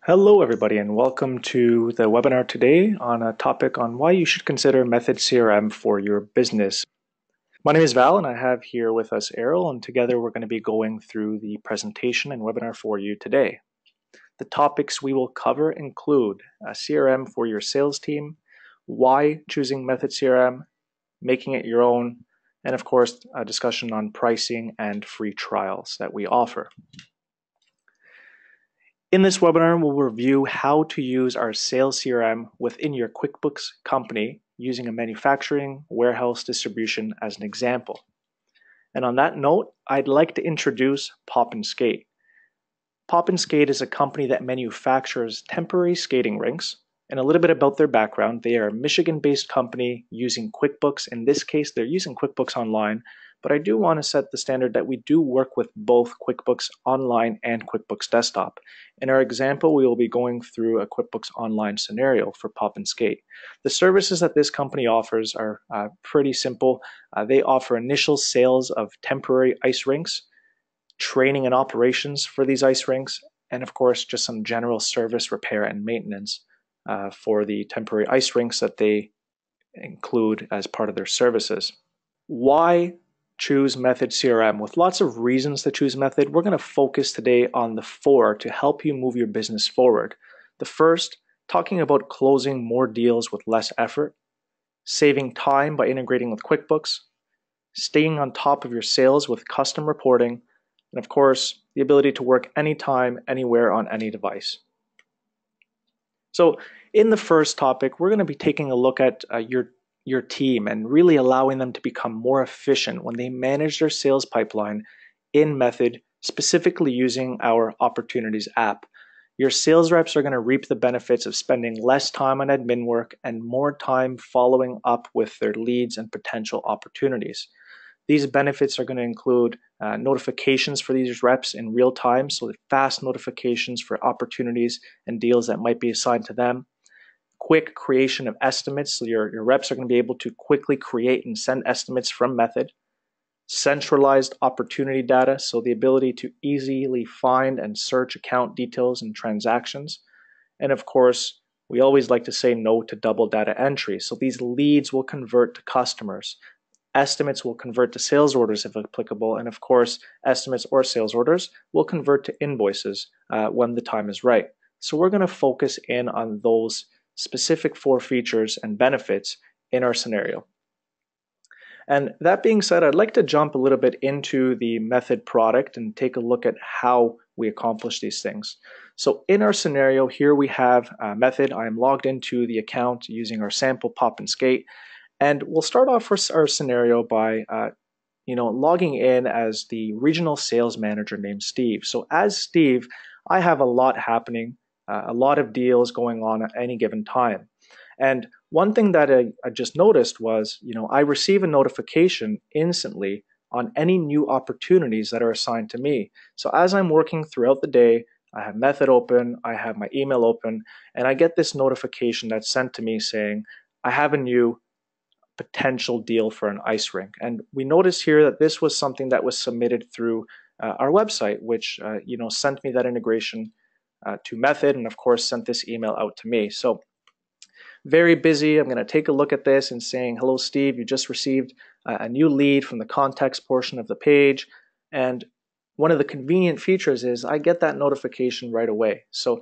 Hello everybody and welcome to the webinar today on a topic on why you should consider Method CRM for your business. My name is Val and I have here with us Errol, and together we're going to be going through the presentation and webinar for you today. The topics we will cover include a CRM for your sales team, why choosing Method CRM, making it your own, and of course a discussion on pricing and free trials that we offer. In this webinar, we'll review how to use our sales CRM within your QuickBooks company using a manufacturing warehouse distribution as an example. And on that note, I'd like to introduce Pop and Skate. Pop and Skate is a company that manufactures temporary skating rinks. And a little bit about their background: they are a Michigan-based company using QuickBooks. In this case, they're using QuickBooks Online, but I do want to set the standard that we do work with both QuickBooks Online and QuickBooks Desktop. In our example, we will be going through a QuickBooks Online scenario for Pop and Skate. The services that this company offers are pretty simple. They offer initial sales of temporary ice rinks, training and operations for these ice rinks, and of course, just some general service, repair, and maintenance for the temporary ice rinks that they include as part of their services. Why choose Method CRM? With lots of reasons to choose Method, we're going to focus today on the 4 to help you move your business forward. The first, talking about closing more deals with less effort, saving time by integrating with QuickBooks, staying on top of your sales with custom reporting, and of course, the ability to work anytime, anywhere on any device. So in the first topic, we're going to be taking a look at your team and really allowing them to become more efficient when they manage their sales pipeline in Method, specifically using our Opportunities app. Your sales reps are going to reap the benefits of spending less time on admin work and more time following up with their leads and potential opportunities. These benefits are going to include notifications for these reps in real time, so fast notifications for opportunities and deals that might be assigned to them. Quick creation of estimates, so your reps are going to be able to quickly create and send estimates from Method. Centralized opportunity data, so the ability to easily find and search account details and transactions. And of course, we always like to say no to double data entry, so these leads will convert to customers. Estimates will convert to sales orders if applicable, and of course, estimates or sales orders will convert to invoices when the time is right. So we're going to focus in on those specific 4 features and benefits in our scenario. And that being said, I'd like to jump a little bit into the Method product and take a look at how we accomplish these things. So in our scenario here, we have Method. I am logged into the account using our sample Pop and Skate. And we'll start off our scenario by logging in as the regional sales manager named Steve. So as Steve, I have a lot happening, a lot of deals going on at any given time. And one thing that I just noticed was, I receive a notification instantly on any new opportunities that are assigned to me. So as I'm working throughout the day, I have Method open, I have my email open, and I get this notification that's sent to me saying, I have a new potential deal for an ice rink. And we notice here that this was something that was submitted through our website, which sent me that integration to Method, and of course sent this email out to me. So very busy. I'm going to take a look at this and saying, hello Steve, you just received a new lead from the context portion of the page. And one of the convenient features is I get that notification right away. So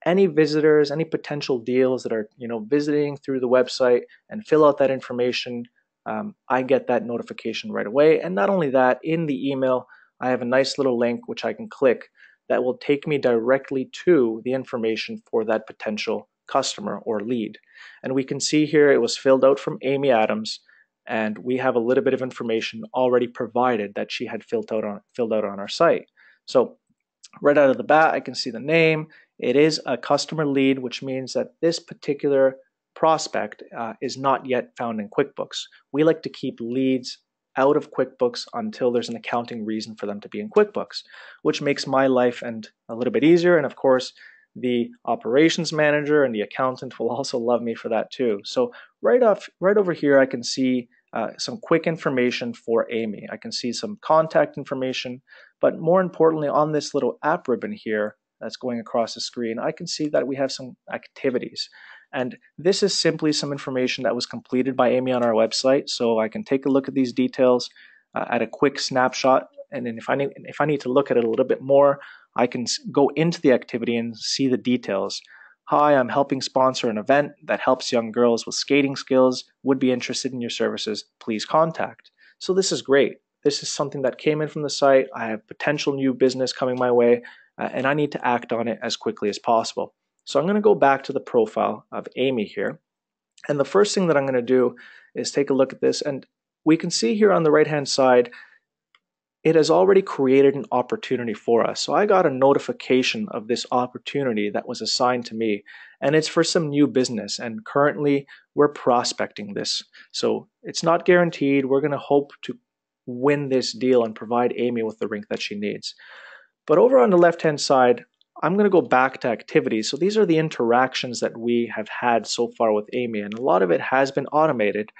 any visitors, any potential deals that are visiting through the website and fill out that information, I get that notification right away. And not only that, in the email, I have a nice little link which I can click that will take me directly to the information for that potential customer or lead. And we can see here it was filled out from Amy Adams, and we have a little bit of information already provided that she had filled out on our site. So right out of the bat, I can see the name. It is a customer lead, which means that this particular prospect is not yet found in QuickBooks. We like to keep leads out of QuickBooks until there's an accounting reason for them to be in QuickBooks, which makes my life a little bit easier. And of course, the operations manager and the accountant will also love me for that too. So right over here, I can see some quick information for Amy. I can see some contact information, but more importantly, on this little app ribbon here, that's going across the screen, I can see that we have some activities. And this is simply some information that was completed by Amy on our website. So I can take a look at these details at a quick snapshot. And then if I need to look at it a little bit more, I can go into the activity and see the details. Hi, I'm helping sponsor an event that helps young girls with skating skills. Would be interested in your services. Please contact. So this is great. This is something that came in from the site. I have potential new business coming my way, and I need to act on it as quickly as possible. So I'm going to go back to the profile of Amy here. And the first thing that I'm going to do is take a look at this. And we can see here on the right-hand side, it has already created an opportunity for us. So I got a notification of this opportunity that was assigned to me, and it's for some new business. And currently we're prospecting this. So it's not guaranteed. We're going to hope to win this deal and provide Amy with the rink that she needs. But over on the left-hand side, I'm going to go back to activities. So these are the interactions that we have had so far with Amy, and a lot of it has been automated,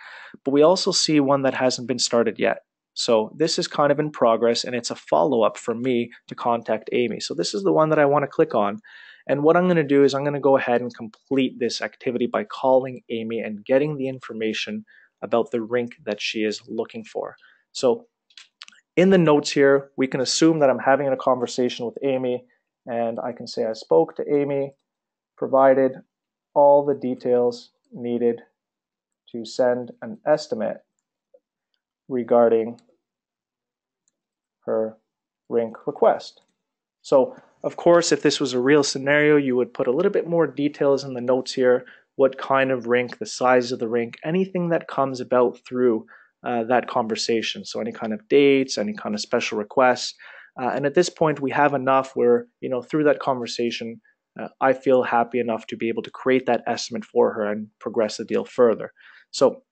but we also see one that hasn't been started yet. So this is kind of in progress, and it's a follow-up for me to contact Amy. So this is the one that I want to click on. And what I'm going to do is I'm going to go ahead and complete this activity by calling Amy and getting the information about the rink that she is looking for. So in the notes here, we can assume that I'm having a conversation with Amy, and I can say I spoke to Amy, provided all the details needed to send an estimate regarding her rink request. So of course, if this was a real scenario, you would put a little bit more details in the notes here, what kind of rink, the size of the rink, anything that comes about through that conversation. So any kind of dates, any kind of special requests. And at this point, we have enough where, through that conversation, I feel happy enough to be able to create that estimate for her and progress the deal further. So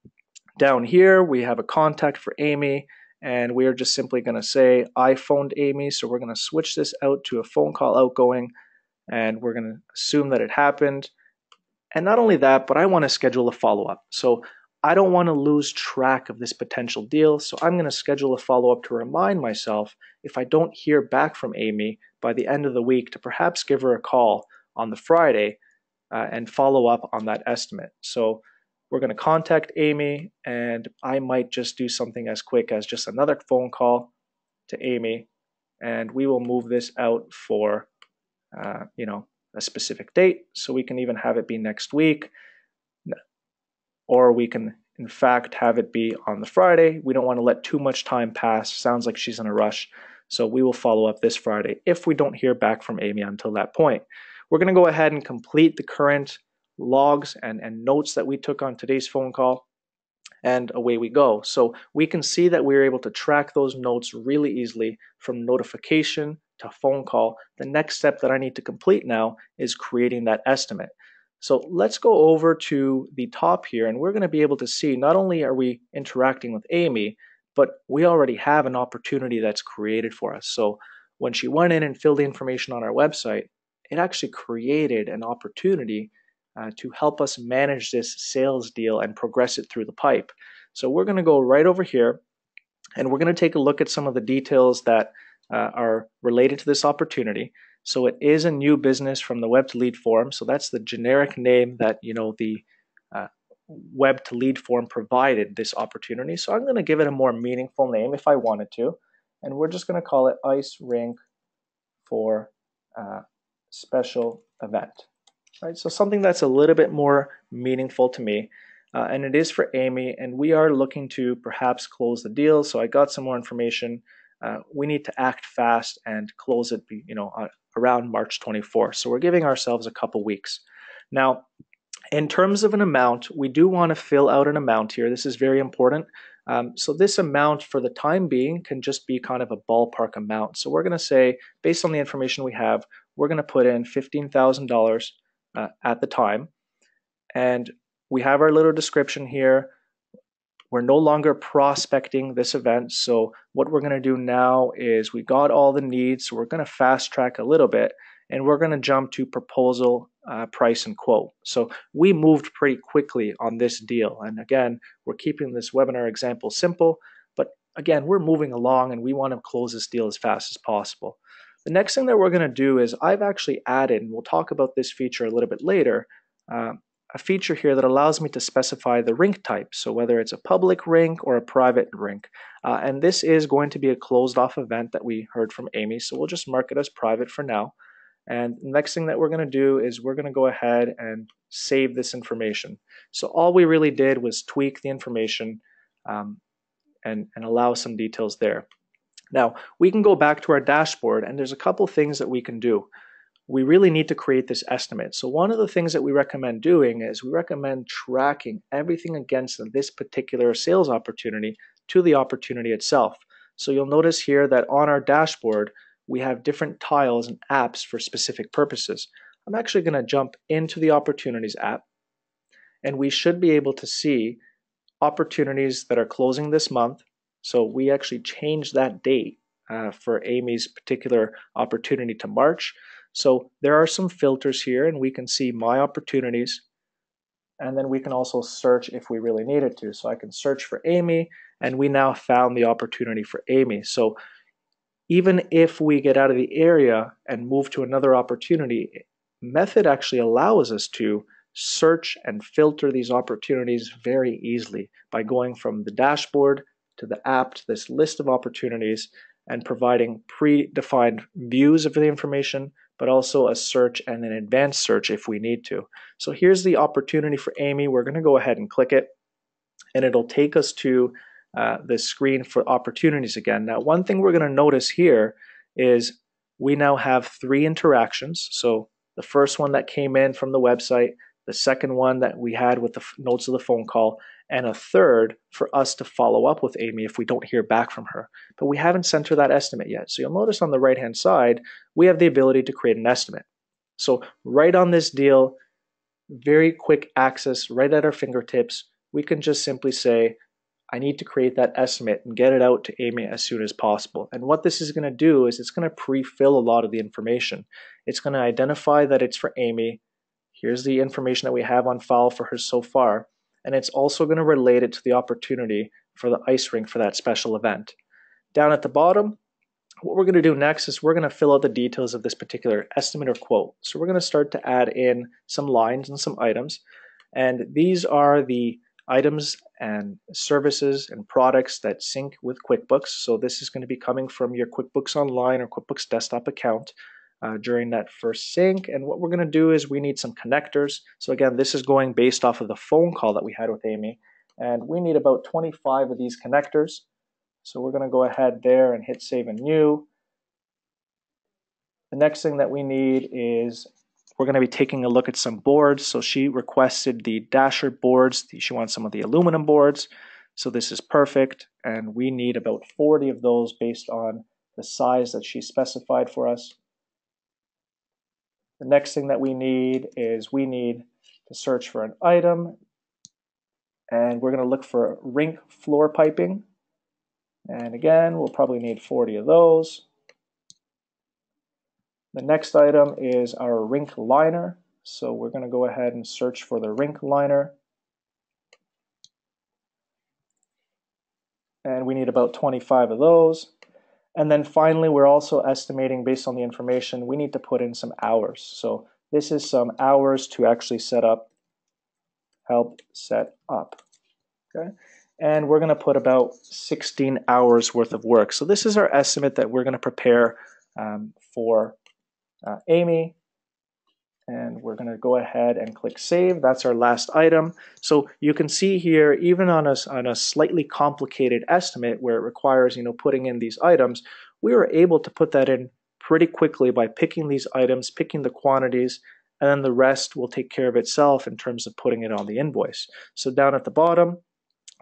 down here, we have a contact for Amy, and we are just simply going to say, I phoned Amy. So we're going to switch this out to a phone call outgoing, and we're going to assume that it happened. And not only that, but I want to schedule a follow-up. So I don't want to lose track of this potential deal, so I'm going to schedule a follow-up to remind myself if I don't hear back from Amy by the end of the week to perhaps give her a call on the Friday and follow up on that estimate. So we're going to contact Amy, and I might just do something as quick as just another phone call to Amy, and we will move this out for a specific date, so we can even have it be next week. Or we can, in fact, have it be on the Friday. We don't want to let too much time pass. Sounds like she's in a rush. So we will follow up this Friday if we don't hear back from Amy until that point. We're going to go ahead and complete the current logs and notes that we took on today's phone call. And away we go. So we can see that we're able to track those notes really easily from notification to phone call. The next step that I need to complete now is creating that estimate. So let's go over to the top here, and we're going to be able to see not only are we interacting with Amy, but we already have an opportunity that's created for us. So when she went in and filled the information on our website, it actually created an opportunity to help us manage this sales deal and progress it through the pipe. So we're going to go right over here, and we're going to take a look at some of the details that are related to this opportunity. So it is a new business from the web to lead form. So that's the generic name that the web to lead form provided this opportunity. So I'm going to give it a more meaningful name if I wanted to, and we're just going to call it Ice Rink for Special Event. Right? So something that's a little bit more meaningful to me, and it is for Amy, and we are looking to perhaps close the deal. So I got some more information. We need to act fast and close it, around March 24th. So we're giving ourselves a couple weeks. Now, in terms of an amount, we do want to fill out an amount here. This is very important. So this amount for the time being can just be kind of a ballpark amount. So we're going to say, based on the information we have, we're going to put in $15,000 at the time. And we have our little description here. We're no longer prospecting this event. So what we're going to do now is we got all the needs. So we're going to fast track a little bit, and we're going to jump to proposal, price, and quote. So we moved pretty quickly on this deal. And again, we're keeping this webinar example simple, but again, we're moving along and we want to close this deal as fast as possible. The next thing that we're going to do is I've actually added, and we'll talk about this feature a little bit later, a feature here that allows me to specify the rink type. So whether it's a public rink or a private rink. And this is going to be a closed off event that we heard from Amy. So we'll just mark it as private for now. And the next thing that we're going to do is we're going to go ahead and save this information. So all we really did was tweak the information and allow some details there. Now, we can go back to our dashboard, and there's a couple things that we can do. We really need to create this estimate. So one of the things that we recommend doing is we recommend tracking everything against this particular sales opportunity to the opportunity itself. So you'll notice here that on our dashboard, we have different tiles and apps for specific purposes. I'm actually going to jump into the Opportunities app, and we should be able to see opportunities that are closing this month. So we actually changed that date for Amy's particular opportunity to March. So there are some filters here, and we can see my opportunities, and then we can also search if we really needed to. So I can search for Amy, and we now found the opportunity for Amy. So even if we get out of the area and move to another opportunity, Method actually allows us to search and filter these opportunities very easily by going from the dashboard to the app to this list of opportunities and providing predefined views of the information, but also a search and an advanced search if we need to. So here's the opportunity for Amy. We're going to go ahead and click it, and it'll take us to the screen for opportunities again. Now, one thing we're going to notice here is we now have 3 interactions. So the first one that came in from the website, the second one that we had with the notes of the phone call, and a third for us to follow up with Amy if we don't hear back from her. But we haven't sent her that estimate yet. So you'll notice on the right-hand side, we have the ability to create an estimate. So right on this deal, very quick access, right at our fingertips, we can just simply say, I need to create that estimate and get it out to Amy as soon as possible. And what this is going to do is it's going to pre-fill a lot of the information. It's going to identify that it's for Amy. Here's the information that we have on file for her so far. And it's also going to relate it to the opportunity for the ice rink for that special event. Down at the bottom, what we're going to do next is we're going to fill out the details of this particular estimate or quote. So we're going to start to add in some lines and some items. And these are the items and services and products that sync with QuickBooks. So this is going to be coming from your QuickBooks Online or QuickBooks Desktop account during that first sync. And what we're going to do is we need some connectors. So again, this is going based off of the phone call that we had with Amy. And we need about 25 of these connectors. So we're going to go ahead there and hit Save and New. The next thing that we need is we're going to be taking a look at some boards. So she requested the Dasher boards. She wants some of the aluminum boards. So this is perfect. And we need about 40 of those based on the size that she specified for us. The next thing that we need is we need to search for an item. And we're going to look for rink floor piping. And again, we'll probably need 40 of those. The next item is our rink liner. So we're going to go ahead and search for the rink liner. And we need about 25 of those. And then finally, we're also estimating based on the information, we need to put in some hours. So this is some hours to actually help set up. Okay. And we're going to put about 16 hours worth of work. So this is our estimate that we're going to prepare for Amy. And we're going to go ahead and click Save. That's our last item. So you can see here, even on a slightly complicated estimate where it requires, putting in these items, we were able to put that in pretty quickly by picking these items, picking the quantities, and then the rest will take care of itself in terms of putting it on the invoice. So down at the bottom,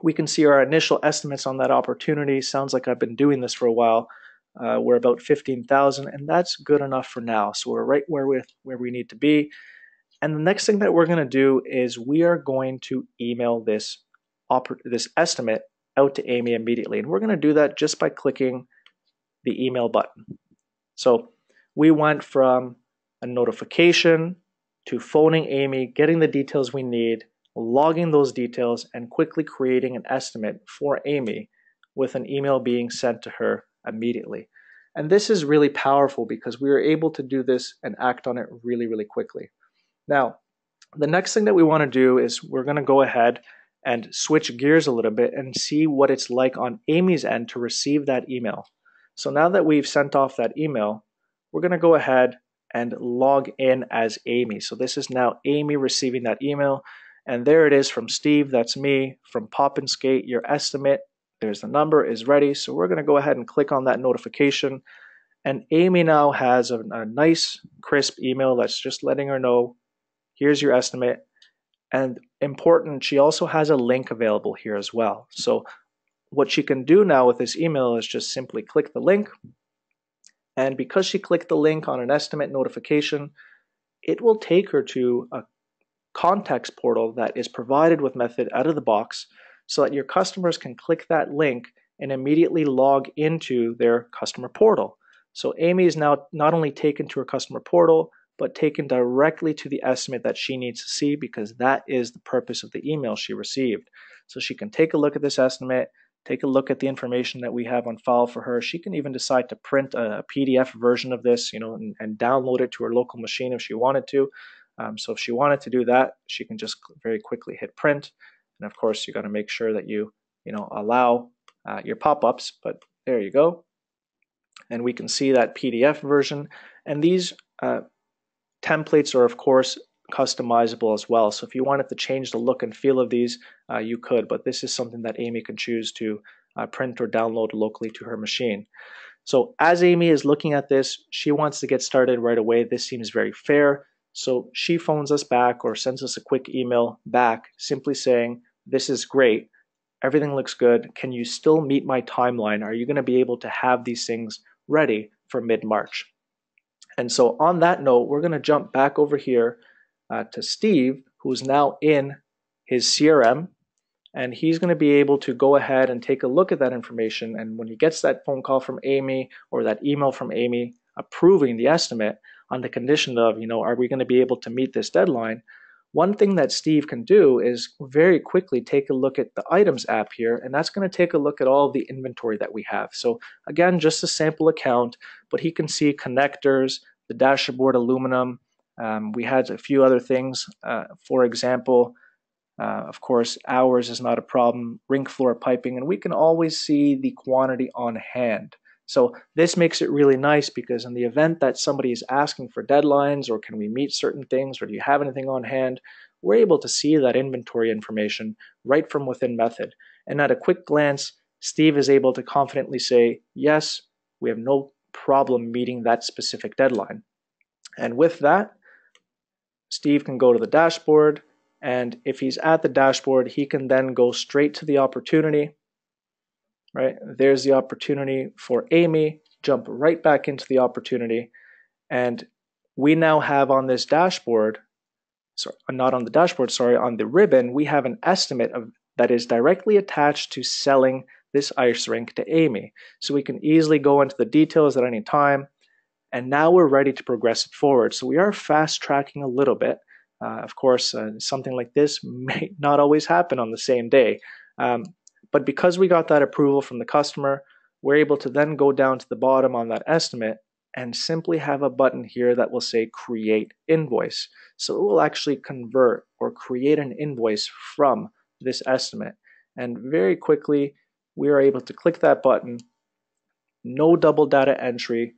we can see our initial estimates on that opportunity. Sounds like I've been doing this for a while. We're about 15,000, and that's good enough for now. So we're right where we need to be. And the next thing that we're going to do is we are going to email this estimate out to Amy immediately. And we're going to do that just by clicking the email button. So we went from a notification to phoning Amy, getting the details we need, logging those details, and quickly creating an estimate for Amy with an email being sent to her immediately. And this is really powerful because we are able to do this and act on it really, really quickly. Now, the next thing that we want to do is we're going to go ahead and switch gears a little bit and see what it's like on Amy's end to receive that email. So now that we've sent off that email, we're going to go ahead and log in as Amy. So this is now Amy receiving that email. And there it is from Steve, that's me, from Pop and Skate, your estimate. There's the number, is ready. So we're going to go ahead and click on that notification. And Amy now has a nice, crisp email that's just letting her know, here's your estimate. And important, she also has a link available here as well. So what she can do now with this email is just simply click the link. And because she clicked the link on an estimate notification, it will take her to a context portal that is provided with Method out of the box so that your customers can click that link and immediately log into their customer portal. So Amy is now not only taken to her customer portal, but taken directly to the estimate that she needs to see, because that is the purpose of the email she received. So she can take a look at this estimate, take a look at the information that we have on file for her. She can even decide to print a PDF version of this, and download it to her local machine if she wanted to. So if she wanted to do that, she can just very quickly hit print. And of course, you got to make sure that you allow your pop-ups, but there you go. And we can see that PDF version. And these templates are, of course, customizable as well. So if you wanted to change the look and feel of these, you could, but this is something that Amy can choose to print or download locally to her machine. So as Amy is looking at this, she wants to get started right away. This seems very fair. So she phones us back or sends us a quick email back simply saying, this is great. Everything looks good. Can you still meet my timeline? Are you going to be able to have these things ready for mid-March? And so on that note, we're going to jump back over here to Steve, who's now in his CRM, and he's going to be able to go ahead and take a look at that information. And when he gets that phone call from Amy or that email from Amy approving the estimate on the condition of, are we going to be able to meet this deadline? One thing that Steve can do is very quickly take a look at the items app here, and that's going to take a look at all of the inventory that we have. So again, just a sample account, but he can see connectors, the dashboard aluminum. We had a few other things. For example, of course, hours is not a problem, rink floor piping, and we can always see the quantity on hand. So this makes it really nice because in the event that somebody is asking for deadlines or can we meet certain things or do you have anything on hand, we're able to see that inventory information right from within Method. And at a quick glance, Steve is able to confidently say, yes, we have no problem meeting that specific deadline. And with that, Steve can go to the dashboard, and if he's at the dashboard, he can then go straight to the opportunity. Right, there's the opportunity for Amy, jump right back into the opportunity, and we now have on this dashboard, not on the dashboard, on the ribbon, we have an estimate that is directly attached to selling this ice rink to Amy. So we can easily go into the details at any time, and now we're ready to progress it forward. So we are fast tracking a little bit. Of course, something like this may not always happen on the same day. But because we got that approval from the customer, we're able to then go down to the bottom on that estimate and simply have a button here that will say create invoice. So it will actually convert or create an invoice from this estimate. And very quickly, we are able to click that button, no double data entry,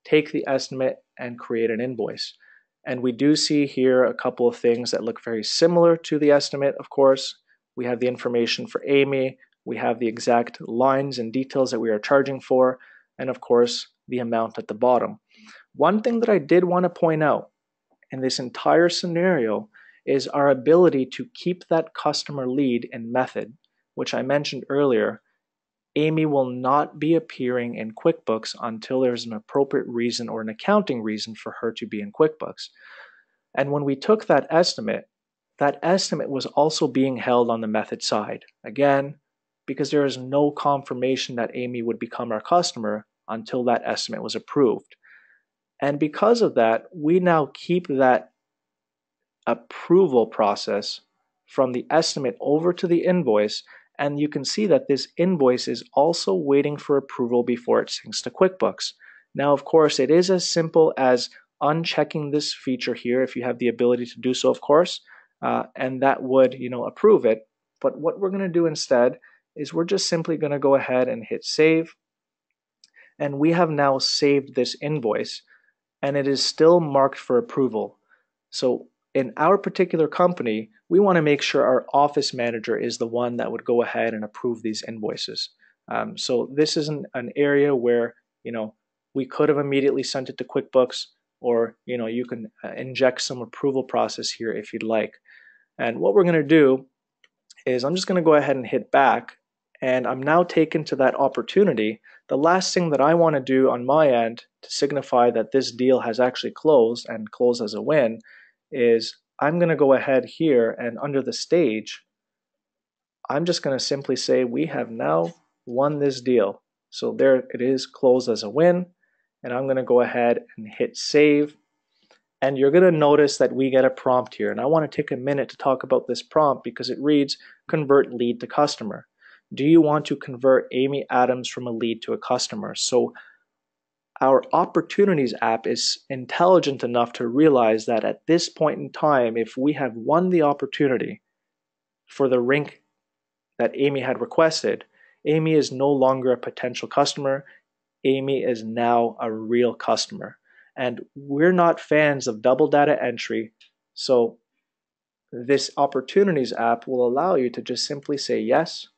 take the estimate and create an invoice. And we do see here a couple of things that look very similar to the estimate, of course. We have the information for Amy, we have the exact lines and details that we are charging for, and of course, the amount at the bottom. One thing that I did want to point out in this entire scenario is our ability to keep that customer lead in Method, which I mentioned earlier. Amy will not be appearing in QuickBooks until there's an appropriate reason or an accounting reason for her to be in QuickBooks. And when we took that estimate was also being held on the Method side. Again, because there is no confirmation that Amy would become our customer until that estimate was approved. And because of that, we now keep that approval process from the estimate over to the invoice And you can see that this invoice is also waiting for approval before it syncs to QuickBooks. Now, of course, it is as simple as unchecking this feature here if you have the ability to do so, of course, and that would, approve it. But what we're going to do instead is we're just simply going to go ahead and hit save. And we have now saved this invoice, and it is still marked for approval. So in our particular company, we want to make sure our office manager is the one that would go ahead and approve these invoices. So this is an area where, we could have immediately sent it to QuickBooks, or, you can inject some approval process here if you'd like. And what we're going to do is I'm just going to go ahead and hit back, and I'm now taken to that opportunity. The last thing that I want to do on my end to signify that this deal has actually closed and closed as a win is I'm going to go ahead here, and under the stage, I'm just going to simply say we have now won this deal. So there it is, closed as a win, and I'm going to go ahead and hit save. And you're going to notice that we get a prompt here, and I want to take a minute to talk about this prompt because it reads, convert lead to customer. Do you want to convert Amy Adams from a lead to a customer? So our opportunities app is intelligent enough to realize that at this point in time, if we have won the opportunity for the rink that Amy had requested, Amy is no longer a potential customer. Amy is now a real customer. And we're not fans of double data entry, so this opportunities app will allow you to just simply say yes.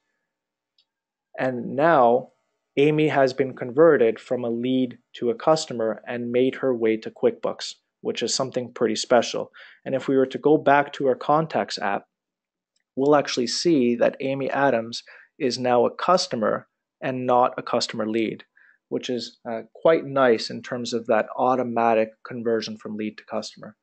And now Amy has been converted from a lead to a customer and made her way to QuickBooks, which is something pretty special. And if we were to go back to our contacts app, we'll actually see that Amy Adams is now a customer and not a customer lead, which is quite nice in terms of that automatic conversion from lead to customer.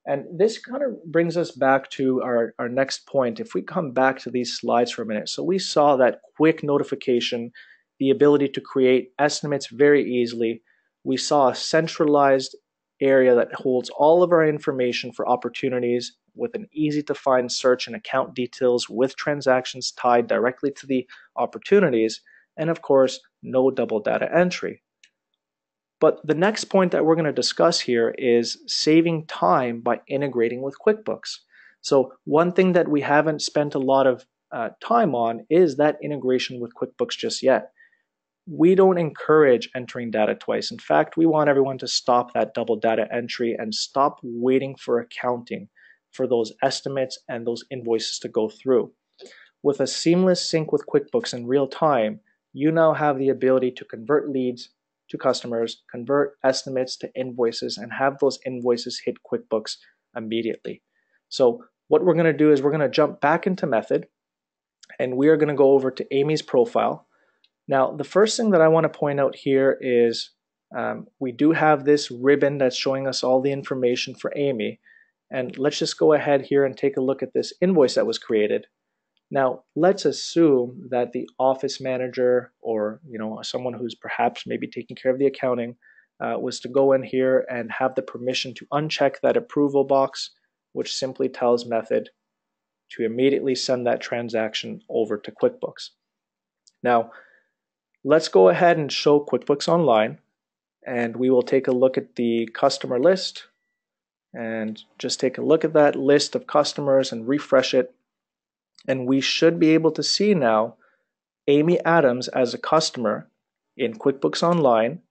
And this kind of brings us back to our next point. If we come back to these slides for a minute, so we saw that quick notification, the ability to create estimates very easily. We saw a centralized area that holds all of our information for opportunities with an easy to find search and account details with transactions tied directly to the opportunities. And of course, no double data entry. But the next point that we're going to discuss here is saving time by integrating with QuickBooks. So one thing that we haven't spent a lot of time on is that integration with QuickBooks just yet. We don't encourage entering data twice. In fact, we want everyone to stop that double data entry and stop waiting for accounting for those estimates and those invoices to go through. With a seamless sync with QuickBooks in real time, you now have the ability to convert leads to customers, convert estimates to invoices, and have those invoices hit QuickBooks immediately. So what we're going to do is we're going to jump back into Method, and we are going to go over to Amy's profile. Now, the first thing that I want to point out here is we do have this ribbon that's showing us all the information for Amy. And let's just go ahead here and take a look at this invoice that was created. Now, let's assume that the office manager or someone who's perhaps maybe taking care of the accounting was to go in here and have the permission to uncheck that approval box, which simply tells Method to immediately send that transaction over to QuickBooks. Now, let's go ahead and show QuickBooks Online, and we will take a look at the customer list and just take a look at that list of customers and refresh it. And we should be able to see now Amy Adams as a customer in QuickBooks Online.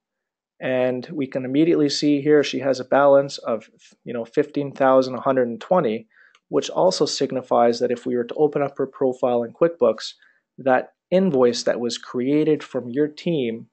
And we can immediately see here she has a balance of $15,120, which also signifies that if we were to open up her profile in QuickBooks, that invoice that was created from your team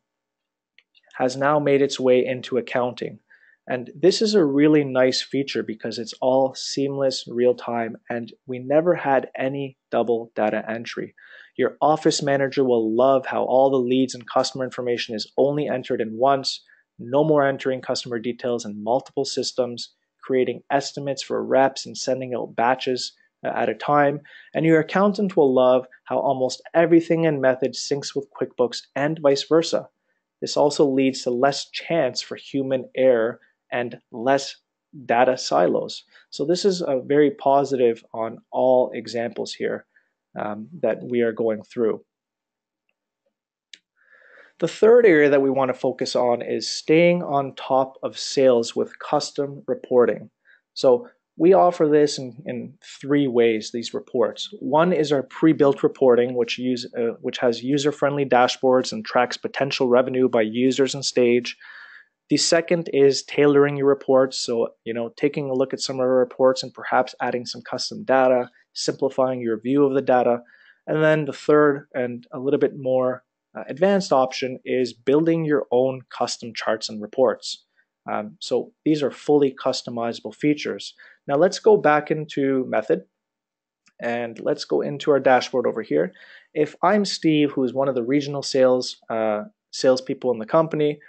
has now made its way into accounting. And this is a really nice feature because it's all seamless, real-time, and we never had any double data entry. Your office manager will love how all the leads and customer information is only entered in once, no more entering customer details in multiple systems, creating estimates for reps and sending out batches at a time. And your accountant will love how almost everything in Method syncs with QuickBooks and vice versa. This also leads to less chance for human error and less data silos. So this is a very positive on all examples here. that we are going through. The third area that we want to focus on is staying on top of sales with custom reporting. So we offer this in three ways, these reports. One is our pre-built reporting, which has user-friendly dashboards and tracks potential revenue by users and stage. The second is tailoring your reports. So, taking a look at some of our reports and perhaps adding some custom data, simplifying your view of the data. And then the third and a little bit more advanced option is building your own custom charts and reports. So these are fully customizable features. Now let's go back into Method and let's go into our dashboard over here. If I'm Steve, who is one of the regional salespeople in the company,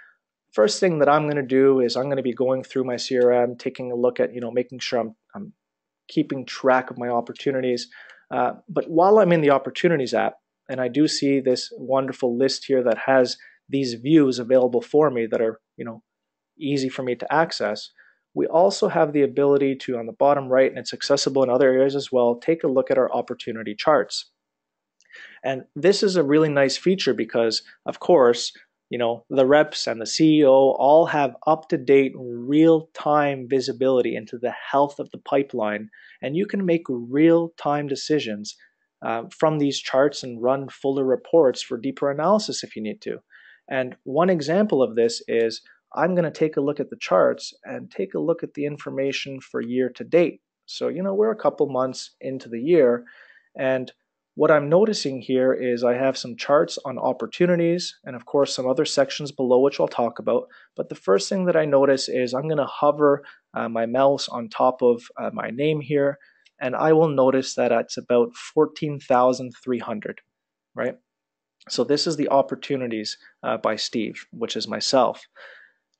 first thing that I'm going to do is I'm going to be going through my CRM, taking a look at, making sure I'm keeping track of my opportunities. But while I'm in the Opportunities app, and I do see this wonderful list here that has these views available for me that are, easy for me to access, we also have the ability to, on the bottom right, and it's accessible in other areas as well, take a look at our opportunity charts. And this is a really nice feature because, of course, the reps and the CEO all have up-to-date real-time visibility into the health of the pipeline, and you can make real-time decisions from these charts and run fuller reports for deeper analysis if you need to. And one example of this is I'm going to take a look at the charts and take a look at the information for year to date. So, we're a couple months into the year, and what I'm noticing here is I have some charts on opportunities and of course some other sections below which I'll talk about. But the first thing that I notice is I'm going to hover my mouse on top of my name here, and I will notice that it's about 14,300, right? So this is the opportunities by Steve, which is myself.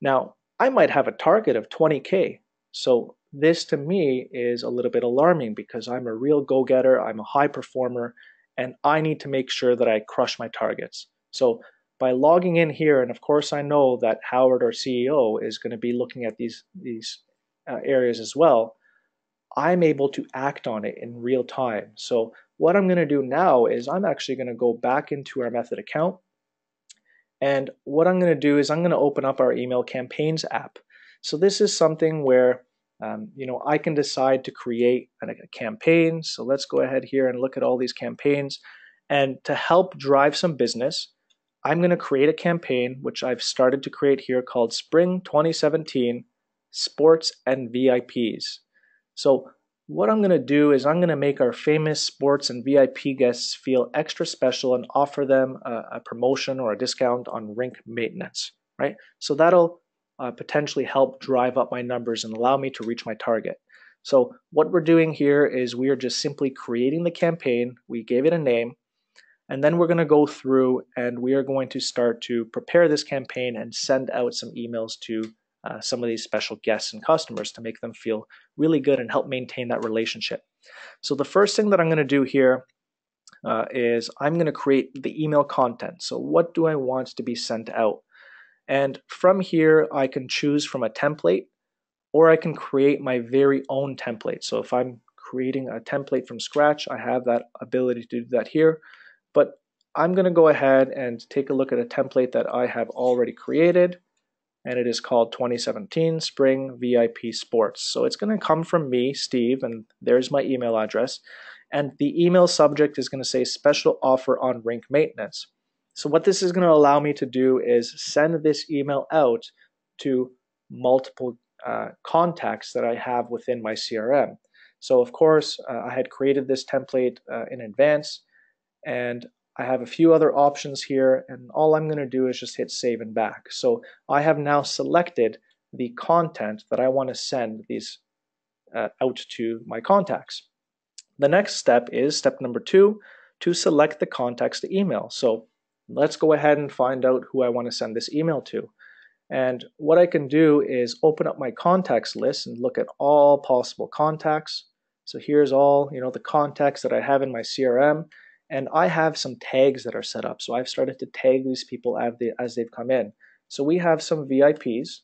Now, I might have a target of 20K. So this to me is a little bit alarming because I'm a real go-getter, I'm a high performer, and I need to make sure that I crush my targets. So by logging in here, and of course I know that Howard, our CEO, is going to be looking at these areas as well, I'm able to act on it in real time. So what I'm going to do now is I'm actually going to go back into our Method account. And what I'm going to do is I'm going to open up our email campaigns app. So this is something where I can decide to create a campaign. So let's go ahead here and look at all these campaigns. And to help drive some business, I'm going to create a campaign, which I've started to create here, called Spring 2017 Sports and VIPs. So what I'm going to do is I'm going to make our famous sports and VIP guests feel extra special and offer them a promotion or a discount on rink maintenance, right? So that'll potentially help drive up my numbers and allow me to reach my target. So what we're doing here is we are just simply creating the campaign. We gave it a name, and then we're going to go through and we are going to start to prepare this campaign and send out some emails to some of these special guests and customers to make them feel really good and help maintain that relationship. So the first thing that I'm going to do here is I'm going to create the email content. So what do I want to be sent out? And from here, I can choose from a template, or I can create my very own template. So if I'm creating a template from scratch, I have that ability to do that here. But I'm going to go ahead and take a look at a template that I have already created, and it is called 2017 Spring VIP Sports. So it's going to come from me, Steve, and there's my email address. And the email subject is going to say special offer on rink maintenance. So what this is going to allow me to do is send this email out to multiple contacts that I have within my CRM. So of course, I had created this template in advance, and I have a few other options here, and all I'm going to do is just hit save and back. So I have now selected the content that I want to send these out to my contacts. The next step is step number 2, to select the contacts to email. So let's go ahead and find out who I want to send this email to. And what I can do is open up my contacts list and look at all possible contacts. So here's all the contacts that I have in my CRM. And I have some tags that are set up. So I've started to tag these people as they've come in. So we have some VIPs,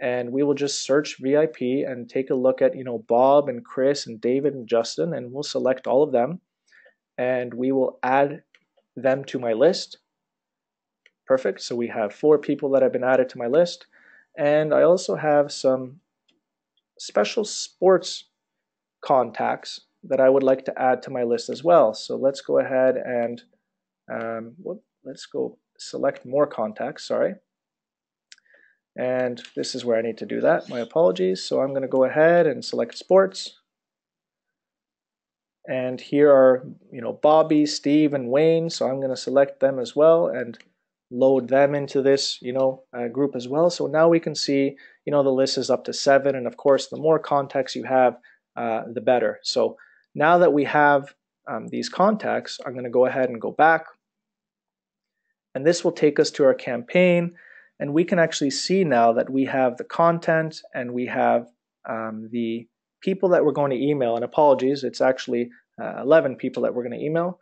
and we will just search VIP and take a look at Bob and Chris and David and Justin, and we'll select all of them. and we will add them to my list. Perfect. So we have 4 people that have been added to my list. And I also have some special sports contacts that I would like to add to my list as well. So let's go ahead and let's go select more contacts, sorry. And this is where I need to do that. My apologies. So I'm going to go ahead and select sports. And here are, Bobby, Steve, and Wayne. So I'm going to select them as well and load them into this, group as well. So now we can see, the list is up to 7. And of course, the more contacts you have, the better. So now that we have these contacts, I'm going to go ahead and go back. And this will take us to our campaign. And we can actually see now that we have the content and we have the people that we're going to email. And apologies, it's actually 11 people that we're going to email.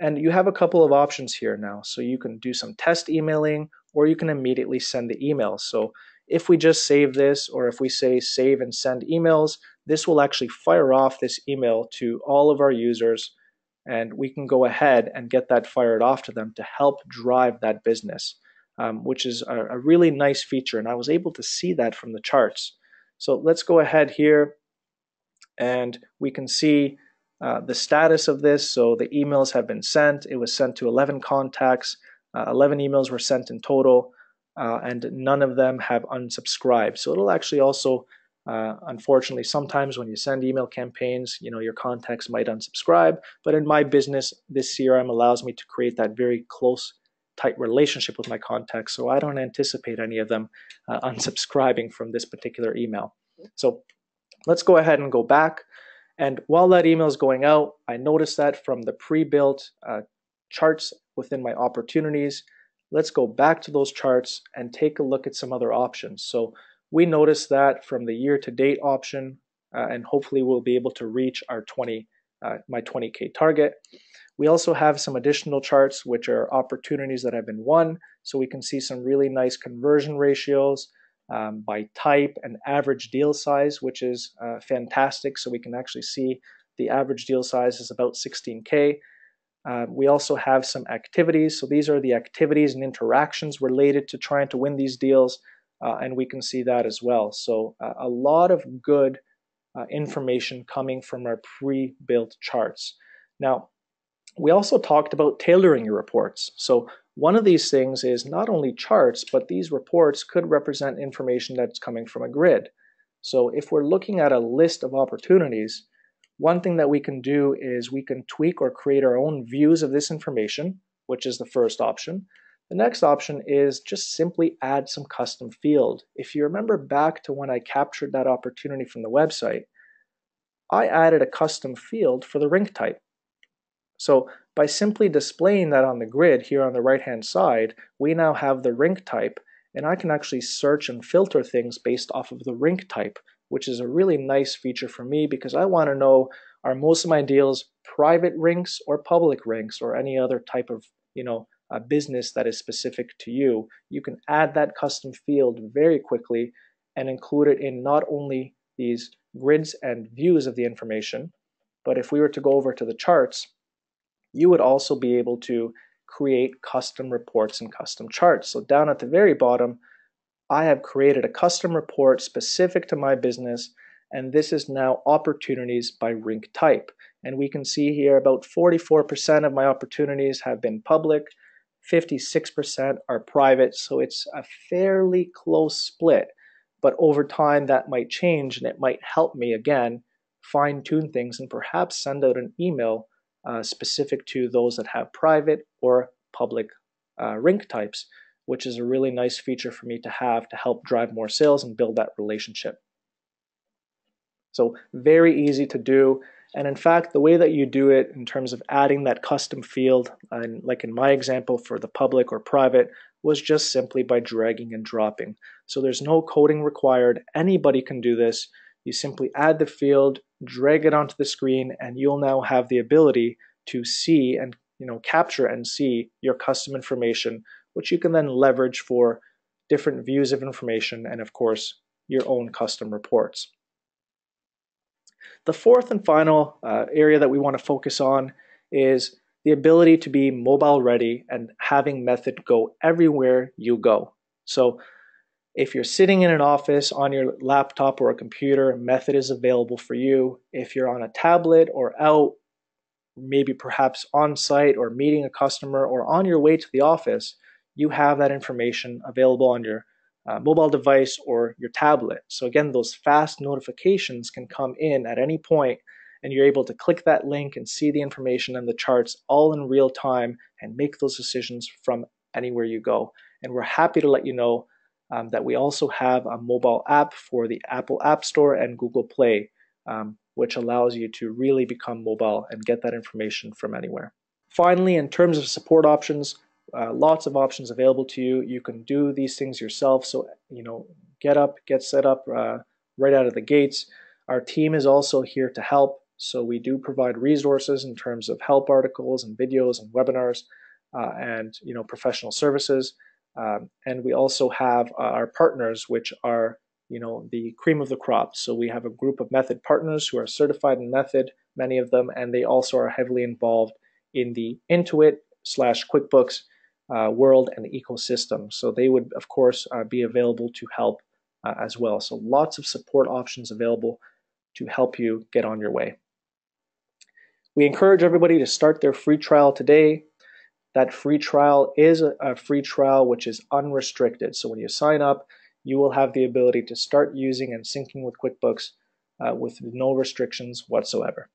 And you have a couple of options here now. So you can do some test emailing, or you can immediately send the email. So if we just save this, or if we say save and send emails, this will actually fire off this email to all of our users. And we can go ahead and get that fired off to them to help drive that business, which is a really nice feature. And I was able to see that from the charts. So let's go ahead here and we can see the status of this. So the emails have been sent. It was sent to 11 contacts. 11 emails were sent in total, and none of them have unsubscribed. So it'll actually also, unfortunately, sometimes when you send email campaigns, your contacts might unsubscribe. But in my business, this CRM allows me to create that very close, tight relationship with my contacts. So I don't anticipate any of them unsubscribing from this particular email. So let's go ahead and go back. And while that email is going out, I noticed that from the pre-built charts within my opportunities. Let's go back to those charts and take a look at some other options. So we noticed that from the year-to-date option, and hopefully we'll be able to reach our my 20K target. We also have some additional charts, which are opportunities that have been won. So we can see some really nice conversion ratios by type and average deal size, which is fantastic. So we can actually see the average deal size is about 16K. We also have some activities. So these are the activities and interactions related to trying to win these deals. And we can see that as well. So a lot of good information coming from our pre-built charts. Now, we also talked about tailoring your reports. So one of these things is not only charts, but these reports could represent information that's coming from a grid. So if we're looking at a list of opportunities, one thing that we can do is we can tweak or create our own views of this information, which is the first option. The next option is just simply add some custom field. If you remember back to when I captured that opportunity from the website, I added a custom field for the rink type. So by simply displaying that on the grid here on the right-hand side, we now have the rink type, and I can actually search and filter things based off of the rink type, which is a really nice feature for me because I want to know, are most of my deals private rinks or public rinks or any other type of, a business that is specific to you. You can add that custom field very quickly and include it in not only these grids and views of the information, but if we were to go over to the charts, you would also be able to create custom reports and custom charts. So down at the very bottom, I have created a custom report specific to my business, and this is now opportunities by rink type. And we can see here about 44% of my opportunities have been public, 56% are private, so it's a fairly close split. But over time that might change, and it might help me again fine-tune things and perhaps send out an email specific to those that have private or public rink types, which is a really nice feature for me to have to help drive more sales and build that relationship. So very easy to do. And in fact, the way that you do it in terms of adding that custom field, and like in my example for the public or private, was just simply by dragging and dropping. So there's no coding required. Anybody can do this. You simply add the field, drag it onto the screen, and you'll now have the ability to see and capture and see your custom information, which you can then leverage for different views of information and, of course, your own custom reports. The fourth and final area that we want to focus on is the ability to be mobile ready and having Method go everywhere you go. So if you're sitting in an office on your laptop or a computer, Method is available for you. If you're on a tablet or out, maybe perhaps on site or meeting a customer or on your way to the office, you have that information available on your mobile device or your tablet. So again, those fast notifications can come in at any point, and you're able to click that link and see the information and the charts all in real time and make those decisions from anywhere you go. And we're happy to let you know that we also have a mobile app for the Apple App Store and Google Play, which allows you to really become mobile and get that information from anywhere. Finally, in terms of support options, lots of options available to you. You can do these things yourself. So, get set up right out of the gates. Our team is also here to help. So we do provide resources in terms of help articles and videos and webinars and professional services. And we also have our partners, which are the cream of the crop. So we have a group of Method partners who are certified in Method, many of them, and they also are heavily involved in the Intuit/QuickBooks world and ecosystem. So they would, of course, be available to help as well. So lots of support options available to help you get on your way. We encourage everybody to start their free trial today. That free trial is a free trial which is unrestricted. So when you sign up, you will have the ability to start using and syncing with QuickBooks with no restrictions whatsoever.